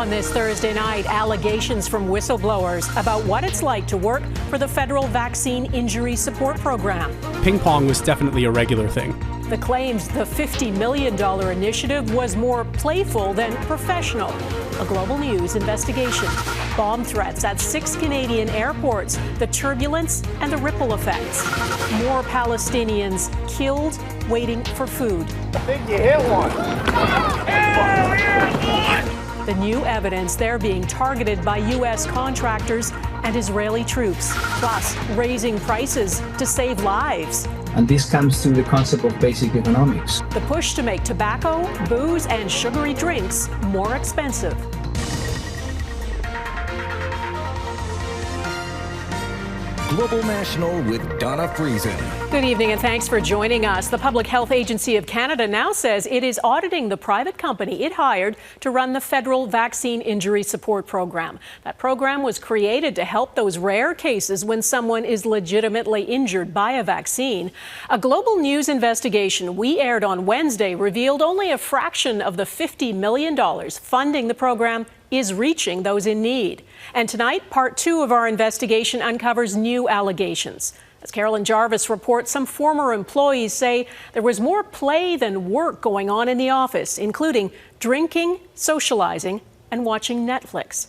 On this Thursday night, allegations from whistleblowers about what it's like to work for the federal vaccine injury support program. Ping pong was definitely a regular thing. The claims the $50 million initiative was more playful than professional. A Global News investigation. Bomb threats at 6 Canadian airports, the turbulence and the ripple effects. More Palestinians killed waiting for food. I think you hit one. The new evidence they're being targeted by U.S. contractors and Israeli troops, plus raising prices to save lives. And this comes to the concept of basic economics. The push to make tobacco, booze, and sugary drinks more expensive. Global National with Donna Friesen. Good evening and thanks for joining us. The Public Health Agency of Canada now says it is auditing the private company it hired to run the federal vaccine injury support program. That program was created to help those rare cases when someone is legitimately injured by a vaccine. A Global News investigation we aired on Wednesday revealed only a fraction of the $50 million funding the program is reaching those in need. And tonight, part 2 of our investigation uncovers new allegations. As Carolyn Jarvis reports, some former employees say there was more play than work going on in the office, including drinking, socializing, and watching Netflix.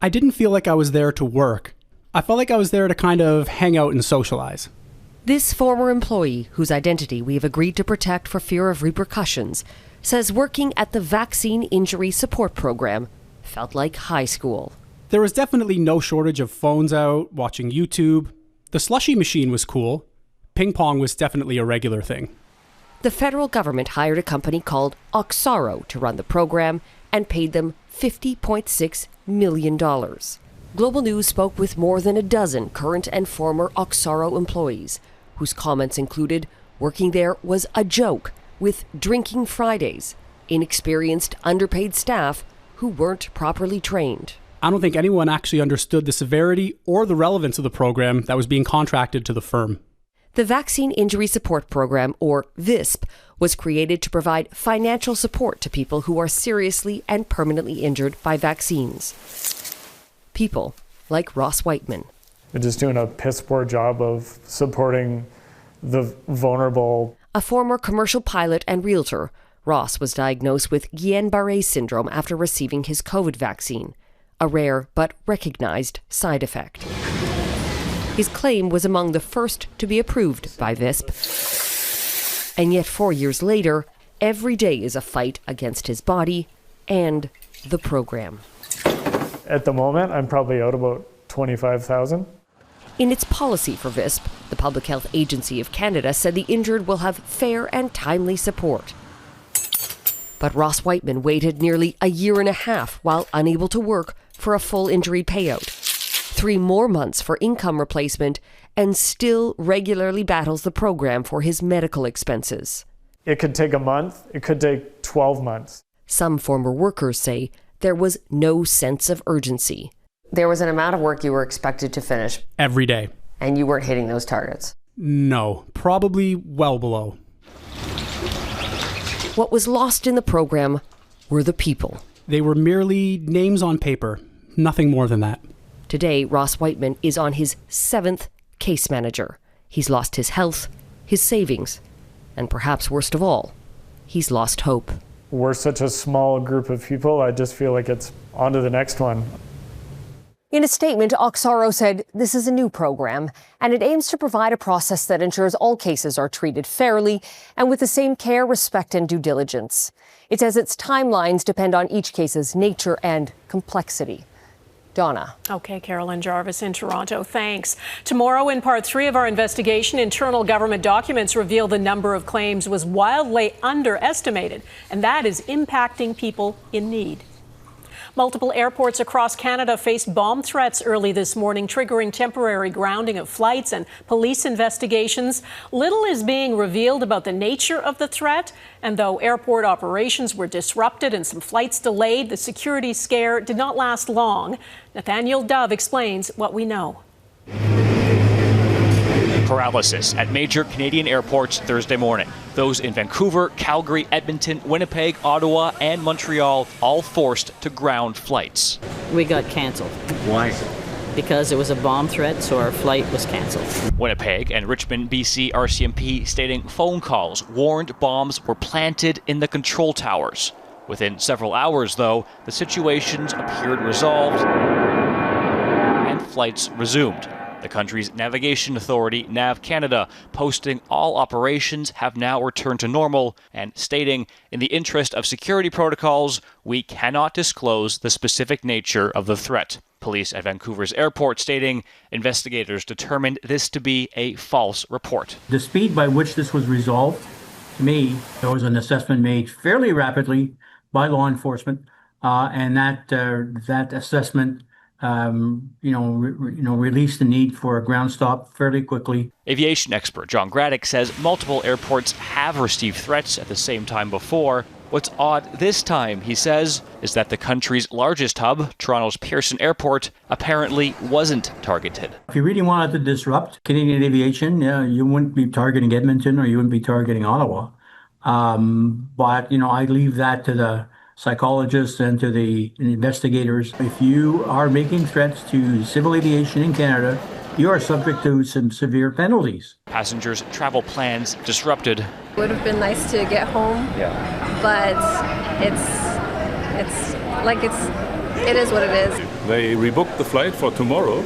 I didn't feel like I was there to work. I felt like I was there to kind of hang out and socialize. This former employee, whose identity we have agreed to protect for fear of repercussions, says working at the Vaccine Injury Support Program felt like high school. There was definitely no shortage of phones out, watching YouTube. The slushy machine was cool. Ping pong was definitely a regular thing. The federal government hired a company called Oxaro to run the program and paid them $50.6 million. Global News spoke with more than a dozen current and former Oxaro employees, whose comments included working there was a joke, with drinking Fridays, inexperienced, underpaid staff who weren't properly trained. I don't think anyone actually understood the severity or the relevance of the program that was being contracted to the firm. The Vaccine Injury Support Program, or VISP, was created to provide financial support to people who are seriously and permanently injured by vaccines. People like Ross Whiteman. They're just doing a piss poor job of supporting the vulnerable. A former commercial pilot and realtor, Ross was diagnosed with Guillain-Barré syndrome after receiving his COVID vaccine, a rare but recognized side effect. His claim was among the first to be approved by VISP. And yet 4 years later, every day is a fight against his body and the program. At the moment, I'm probably out about $25,000. In its policy for VISP, the Public Health Agency of Canada said the injured will have fair and timely support. But Ross Whiteman waited nearly a year and a half while unable to work for a full injury payout, 3 more months for income replacement, and still regularly battles the program for his medical expenses. It could take a month, it could take 12 months. Some former workers say there was no sense of urgency. There was an amount of work you were expected to finish. Every day. And you weren't hitting those targets. No, probably well below. What was lost in the program were the people. They were merely names on paper, nothing more than that. Today, Ross Whiteman is on his 7th case manager. He's lost his health, his savings, and perhaps worst of all, he's lost hope. We're such a small group of people, I just feel like it's on to the next one. In a statement, Oxaro said this is a new program, and it aims to provide a process that ensures all cases are treated fairly and with the same care, respect, and due diligence. It says its timelines depend on each case's nature and complexity. Donna. Okay, Carolyn Jarvis in Toronto. Thanks. Tomorrow, in part 3 of our investigation, internal government documents reveal the number of claims was wildly underestimated, and that is impacting people in need. Multiple airports across Canada faced bomb threats early this morning, triggering temporary grounding of flights and police investigations. Little is being revealed about the nature of the threat, and though airport operations were disrupted and some flights delayed, the security scare did not last long. Nathaniel Dove explains what we know. Paralysis at major Canadian airports Thursday morning. Those in Vancouver, Calgary, Edmonton, Winnipeg, Ottawa, and Montreal all forced to ground flights. We got canceled. Why? Because it was a bomb threat, so our flight was canceled. Winnipeg and Richmond, BC RCMP stating phone calls warned bombs were planted in the control towers. Within several hours, though, the situations appeared resolved and flights resumed. The country's navigation authority, NAV Canada, posting all operations have now returned to normal and stating, in the interest of security protocols, we cannot disclose the specific nature of the threat. Police at Vancouver's airport stating investigators determined this to be a false report. The speed by which this was resolved, to me, there was an assessment made fairly rapidly by law enforcement, and that assessment released the need for a ground stop fairly quickly. Aviation expert John Graddick says multiple airports have received threats at the same time before. What's odd this time, he says, is that the country's largest hub, Toronto's Pearson Airport, apparently wasn't targeted. If you really wanted to disrupt Canadian aviation, you wouldn't be targeting Edmonton or you wouldn't be targeting Ottawa. But I leave that to the psychologists and to the investigators. If you are making threats to civil aviation in Canada, you are subject to some severe penalties. Passengers' travel plans disrupted. It would have been nice to get home, but it is what it is. They rebooked the flight for tomorrow,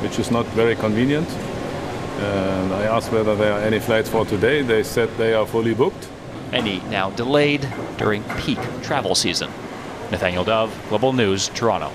which is not very convenient. And I asked whether there are any flights for today. They said they are fully booked. Many now delayed during peak travel season. Nathaniel Dove, Global News, Toronto.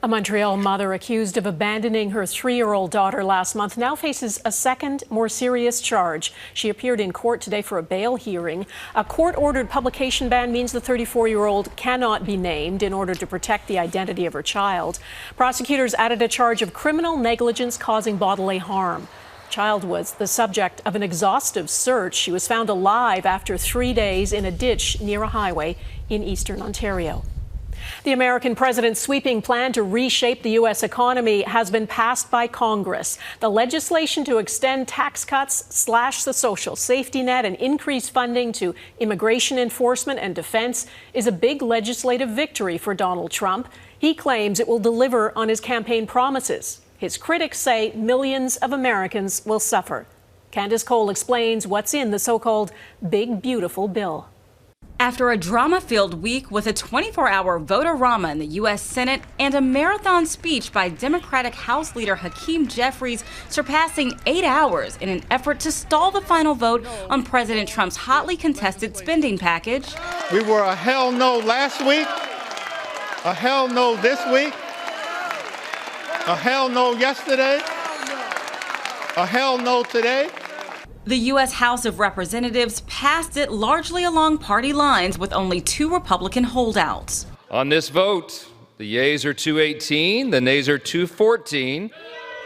A Montreal mother accused of abandoning her 3-year-old daughter last month now faces a second, more serious charge. She appeared in court today for a bail hearing. A court-ordered publication ban means the 34-year-old cannot be named in order to protect the identity of her child. Prosecutors added a charge of criminal negligence causing bodily harm. The child was the subject of an exhaustive search. She was found alive after 3 days in a ditch near a highway in eastern Ontario. The American president's sweeping plan to reshape the U.S. economy has been passed by Congress. The legislation to extend tax cuts, slash the social safety net, and increase funding to immigration enforcement and defense is a big legislative victory for Donald Trump. He claims it will deliver on his campaign promises. His critics say millions of Americans will suffer. Candace Cole explains what's in the so-called Big Beautiful Bill. After a drama-filled week with a 24-hour vote-a-rama in the U.S. Senate and a marathon speech by Democratic House Leader Hakeem Jeffries surpassing 8 hours in an effort to stall the final vote on President Trump's hotly contested spending package. We were a hell no last week, a hell no this week, a hell no yesterday, a hell no today. The U.S. House of Representatives passed it largely along party lines with only 2 Republican holdouts. On this vote, the yeas are 218, the nays are 214.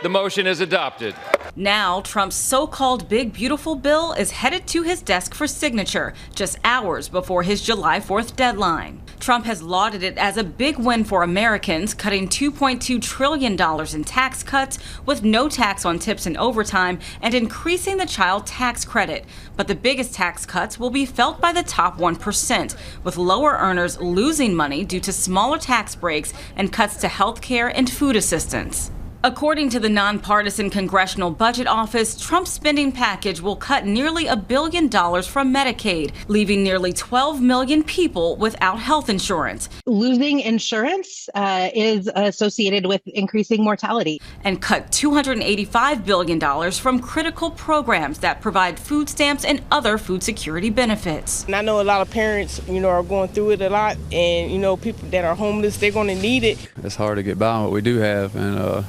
The motion is adopted. Now, Trump's so-called Big Beautiful Bill is headed to his desk for signature just hours before his July 4th deadline. Trump has lauded it as a big win for Americans, cutting $2.2 trillion in tax cuts with no tax on tips and overtime and increasing the child tax credit. But the biggest tax cuts will be felt by the top 1%, with lower earners losing money due to smaller tax breaks and cuts to health care and food assistance. According to the nonpartisan Congressional Budget Office, Trump's spending package will cut nearly $1 billion from Medicaid, leaving nearly 12 million people without health insurance. Losing insurance is associated with increasing mortality. And cut $285 billion from critical programs that provide food stamps and other food security benefits. And I know a lot of parents, are going through it a lot, and, people that are homeless, they're going to need it. It's hard to get by on what we do have, and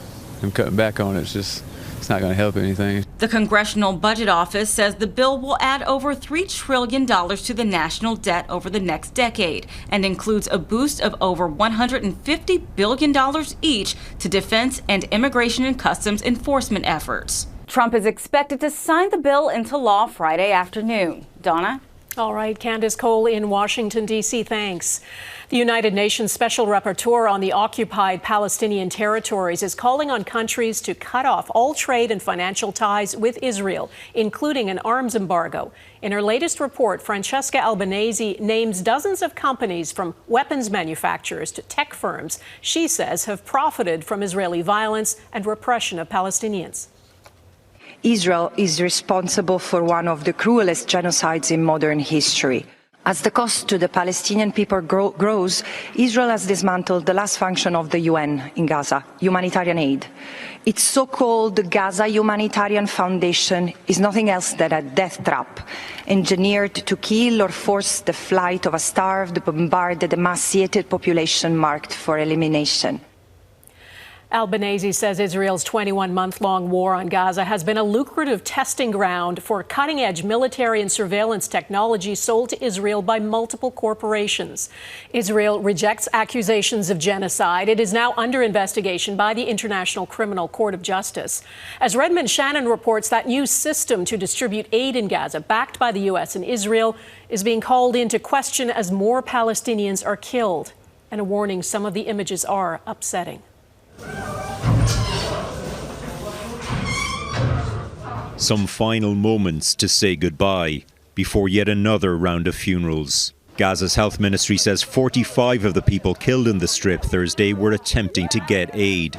cutting back on it's not going to help anything. The Congressional Budget Office says the bill will add over $3 trillion to the national debt over the next decade and includes a boost of over $150 billion each to defense and immigration and customs enforcement efforts. Trump is expected to sign the bill into law Friday afternoon. Donna? All right, Candace Cole in Washington, D.C., thanks. The United Nations Special Rapporteur on the occupied Palestinian territories is calling on countries to cut off all trade and financial ties with Israel, including an arms embargo. In her latest report, Francesca Albanese names dozens of companies from weapons manufacturers to tech firms she says have profited from Israeli violence and repression of Palestinians. Israel is responsible for one of the cruelest genocides in modern history. As the cost to the Palestinian people grows, Israel has dismantled the last function of the UN in Gaza, humanitarian aid. Its so-called Gaza Humanitarian Foundation is nothing else than a death trap, engineered to kill or force the flight of a starved, bombarded, emaciated population marked for elimination. Albanese says Israel's 21-month-long war on Gaza has been a lucrative testing ground for cutting-edge military and surveillance technology sold to Israel by multiple corporations. Israel rejects accusations of genocide. It is now under investigation by the International Criminal Court of Justice. As Redmond Shannon reports, that new system to distribute aid in Gaza, backed by the U.S. and Israel, is being called into question as more Palestinians are killed. And a warning, some of the images are upsetting. Some final moments to say goodbye before yet another round of funerals. Gaza's health ministry says 45 of the people killed in the Strip Thursday were attempting to get aid.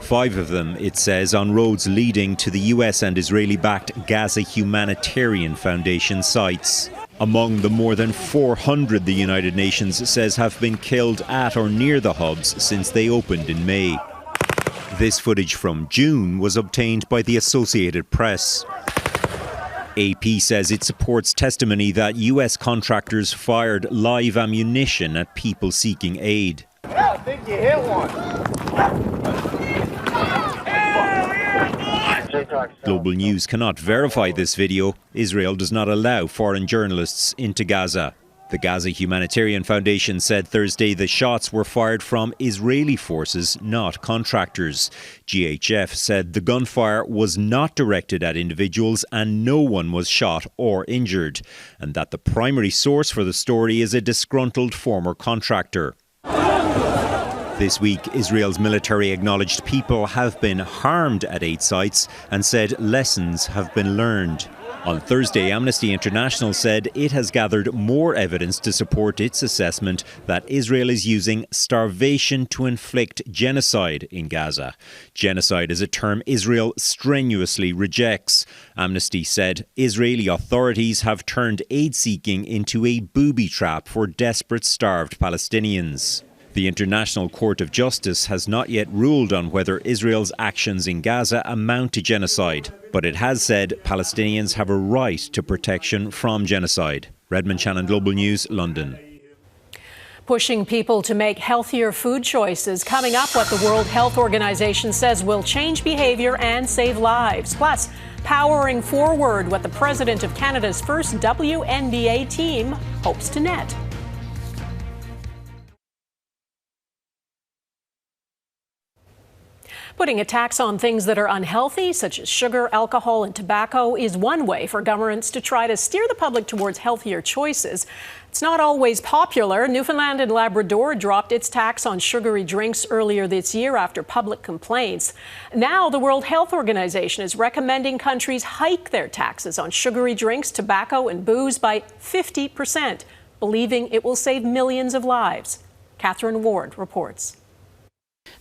5 of them, it says, on roads leading to the US and Israeli-backed Gaza Humanitarian Foundation sites. Among the more than 400 the United Nations says have been killed at or near the hubs since they opened in May. This footage from June was obtained by the Associated Press. AP says it supports testimony that US contractors fired live ammunition at people seeking aid. I think you hit one. Global News cannot verify this video. Israel does not allow foreign journalists into Gaza. The Gaza Humanitarian Foundation said Thursday the shots were fired from Israeli forces, not contractors. GHF said the gunfire was not directed at individuals and no one was shot or injured, and that the primary source for the story is a disgruntled former contractor. This week, Israel's military acknowledged people have been harmed at 8 sites and said lessons have been learned. On Thursday, Amnesty International said it has gathered more evidence to support its assessment that Israel is using starvation to inflict genocide in Gaza. Genocide is a term Israel strenuously rejects. Amnesty said Israeli authorities have turned aid seeking into a booby trap for desperate, starved Palestinians. The International Court of Justice has not yet ruled on whether Israel's actions in Gaza amount to genocide, but it has said Palestinians have a right to protection from genocide. Redmond Shannon, Global News, London. Pushing people to make healthier food choices. Coming up, what the World Health Organization says will change behavior and save lives. Plus, powering forward what the president of Canada's first WNBA team hopes to net. Putting a tax on things that are unhealthy, such as sugar, alcohol, and tobacco, is one way for governments to try to steer the public towards healthier choices. It's not always popular. Newfoundland and Labrador dropped its tax on sugary drinks earlier this year after public complaints. Now, the World Health Organization is recommending countries hike their taxes on sugary drinks, tobacco, and booze by 50%, believing it will save millions of lives. Catherine Ward reports.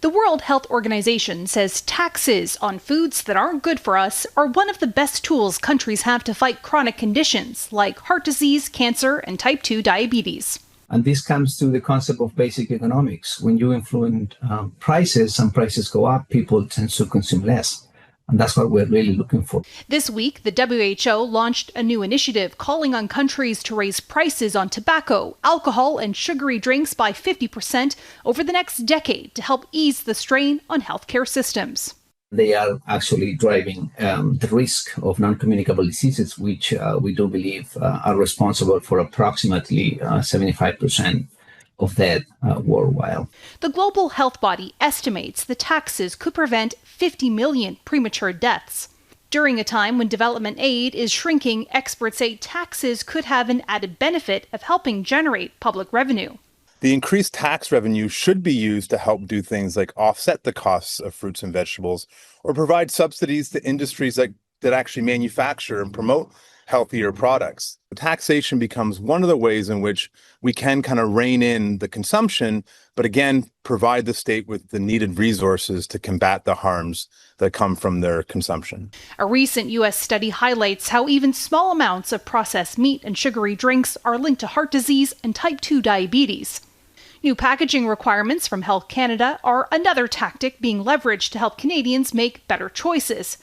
The World Health Organization says taxes on foods that aren't good for us are one of the best tools countries have to fight chronic conditions like heart disease, cancer, and type 2 diabetes. And this comes to the concept of basic economics. When you influence prices and prices go up, people tend to consume less. And that's what we're really looking for. This week, the WHO launched a new initiative calling on countries to raise prices on tobacco, alcohol, and sugary drinks by 50% over the next decade to help ease the strain on healthcare systems. They are actually driving the risk of non-communicable diseases, which we do believe are responsible for approximately 75% of that worldwide. The global health body estimates the taxes could prevent 50 million premature deaths. During a time when development aid is shrinking, experts say taxes could have an added benefit of helping generate public revenue. The increased tax revenue should be used to help do things like offset the costs of fruits and vegetables or provide subsidies to industries that actually manufacture and promote healthier products. Taxation becomes one of the ways in which we can kind of rein in the consumption, but again, provide the state with the needed resources to combat the harms that come from their consumption. A recent U.S. study highlights how even small amounts of processed meat and sugary drinks are linked to heart disease and type 2 diabetes. New packaging requirements from Health Canada are another tactic being leveraged to help Canadians make better choices.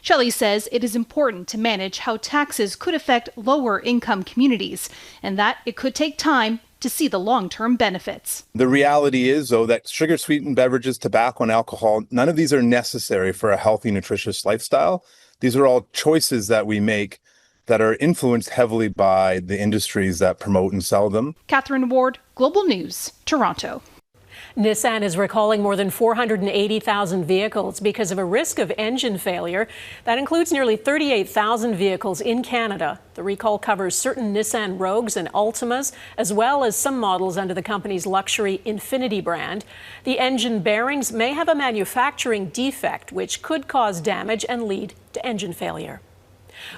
Shelley says it is important to manage how taxes could affect lower-income communities and that it could take time to see the long-term benefits. The reality is, though, that sugar-sweetened beverages, tobacco, and alcohol, none of these are necessary for a healthy, nutritious lifestyle. These are all choices that we make that are influenced heavily by the industries that promote and sell them. Catherine Ward, Global News, Toronto. Nissan is recalling more than 480,000 vehicles because of a risk of engine failure. That includes nearly 38,000 vehicles in Canada. The recall covers certain Nissan Rogues and Altimas, as well as some models under the company's luxury Infiniti brand. The engine bearings may have a manufacturing defect, which could cause damage and lead to engine failure.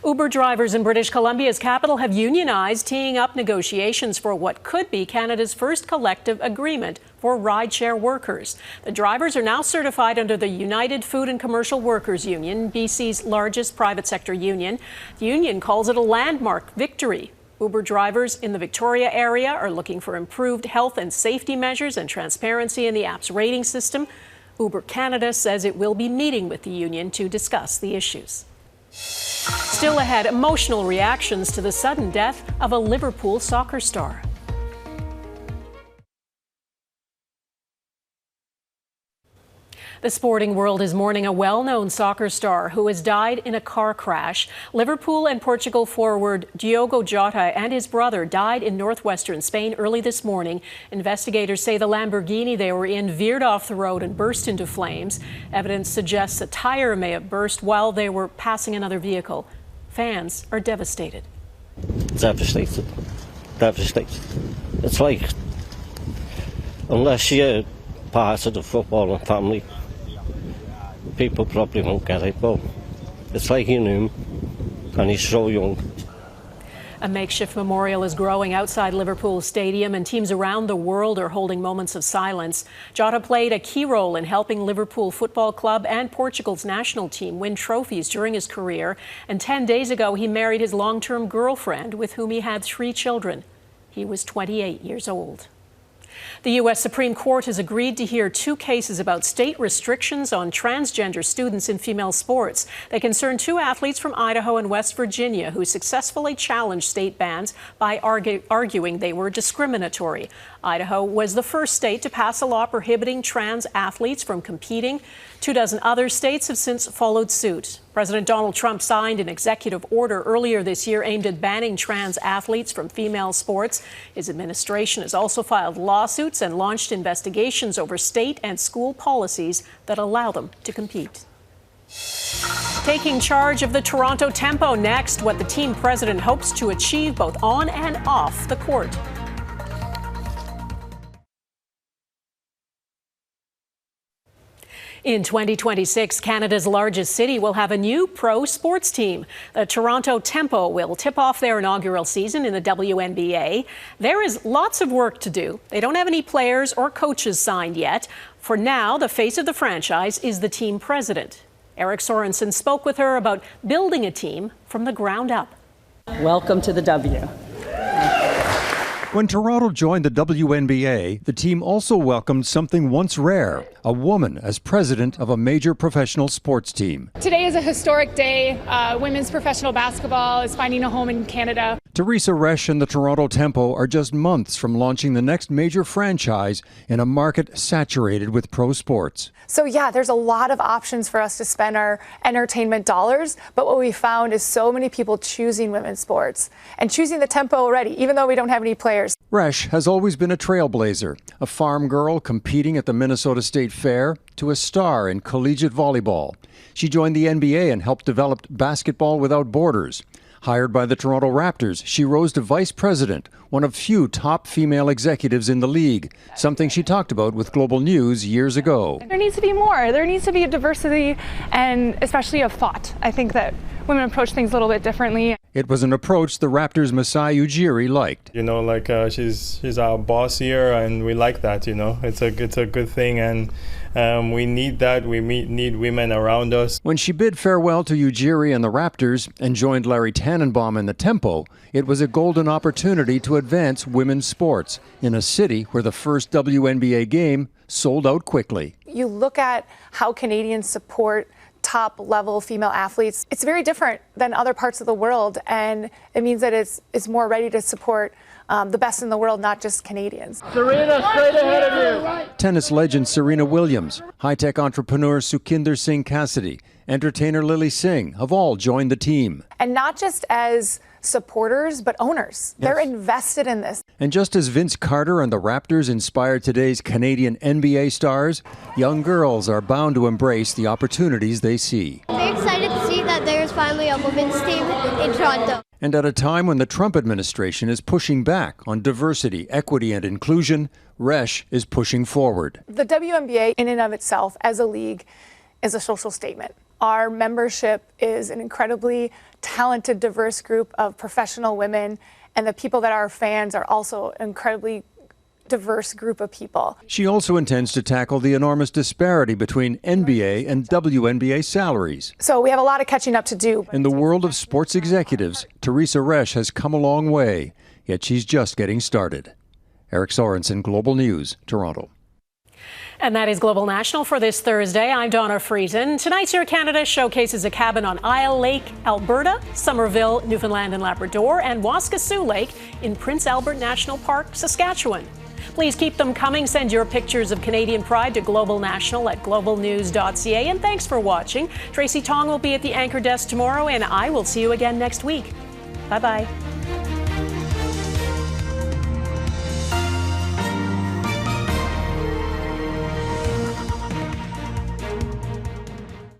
Uber drivers in British Columbia's capital have unionized, teeing up negotiations for what could be Canada's first collective agreement for rideshare workers. The drivers are now certified under the United Food and Commercial Workers Union, BC's largest private sector union. The union calls it a landmark victory. Uber drivers in the Victoria area are looking for improved health and safety measures and transparency in the app's rating system. Uber Canada says it will be meeting with the union to discuss the issues. Still ahead, emotional reactions to the sudden death of a Liverpool soccer star. The sporting world is mourning a well-known soccer star who has died in a car crash. Liverpool and Portugal forward Diogo Jota and his brother died in northwestern Spain early this morning. Investigators say the Lamborghini they were in veered off the road and burst into flames. Evidence suggests a tire may have burst while they were passing another vehicle. Fans are devastated. Devastated. Devastated. It's like, unless you're part of the footballing family, people probably won't get it, but it's like you knew him, and he's so young. A makeshift memorial is growing outside Liverpool Stadium, and teams around the world are holding moments of silence. Jota played a key role in helping Liverpool Football Club and Portugal's national team win trophies during his career, and 10 days ago he married his long-term girlfriend, with whom he had 3 children. He was 28 years old. The U.S. Supreme Court has agreed to hear 2 cases about state restrictions on transgender students in female sports. They concern 2 athletes from Idaho and West Virginia who successfully challenged state bans by arguing they were discriminatory. Idaho was the first state to pass a law prohibiting trans athletes from competing. 24 other states have since followed suit. President Donald Trump signed an executive order earlier this year aimed at banning trans athletes from female sports. His administration has also filed lawsuits and launched investigations over state and school policies that allow them to compete. Taking charge of the Toronto Tempo next, what the team president hopes to achieve both on and off the court. In 2026, Canada's largest city will have a new pro sports team. The Toronto Tempo will tip off their inaugural season in the WNBA. There is lots of work to do. They don't have any players or coaches signed yet. For now, the face of the franchise is the team president. Eric Sorensen spoke with her about building a team from the ground up. Welcome to the W. When Toronto joined the WNBA, the team also welcomed something once rare, a woman as president of a major professional sports team. Today is a historic day. Women's professional basketball is finding a home in Canada. Teresa Resch and the Toronto Tempo are just months from launching the next major franchise in a market saturated with pro sports. So yeah, there's a lot of options for us to spend our entertainment dollars, but what we found is so many people choosing women's sports and choosing the Tempo already, even though we don't have any players. Resch has always been a trailblazer, a farm girl competing at the Minnesota State Fair to a star in collegiate volleyball. She joined the NBA and helped develop Basketball Without Borders. Hired by the Toronto Raptors, she rose to vice president, one of few top female executives in the league, something she talked about with Global News years ago. There needs to be more. There needs to be a diversity, and especially of thought. I think that women approach things a little bit differently. It was an approach the Raptors' Masai Ujiri liked. You know, like she's our boss here, and we like that. You know, it's a good thing, and we need that. We need women around us. When she bid farewell to Ujiri and the Raptors and joined Larry Tannenbaum in the Tempo, it was a golden opportunity to advance women's sports in a city where the first WNBA game sold out quickly. You look at how Canadians support top-level female athletes, it's very different than other parts of the world, and it means that it's more ready to support the best in the world, not just Canadians. Serena, straight ahead of you. Tennis legend Serena Williams, high-tech entrepreneur Sukhinder Singh Cassidy, entertainer Lily Singh have all joined the team. And not just as supporters, but owners. Yes. They're invested in this. And just as Vince Carter and the Raptors inspired today's Canadian NBA stars, young girls are bound to embrace the opportunities they see. I'm very excited to see that there's finally a women's team in Toronto. And at a time when the Trump administration is pushing back on diversity, equity, and inclusion, Resch is pushing forward. The WNBA in and of itself as a league is a social statement. Our membership is an incredibly talented, diverse group of professional women, and the people that are fans are also an incredibly diverse group of people. She also intends to tackle the enormous disparity between NBA and WNBA salaries. So we have a lot of catching up to do. In the world of sports executives, Teresa Resch has come a long way, yet she's just getting started. Eric Sorensen, Global News, Toronto. And that is Global National for this Thursday. I'm Donna Friesen. Tonight's Your Canada showcases a cabin on Isle Lake, Alberta, Somerville, Newfoundland and Labrador, and Waskesiu Lake in Prince Albert National Park, Saskatchewan. Please keep them coming. Send your pictures of Canadian pride to Global National at globalnews.ca. And thanks for watching. Tracy Tong will be at the anchor desk tomorrow, and I will see you again next week. Bye-bye.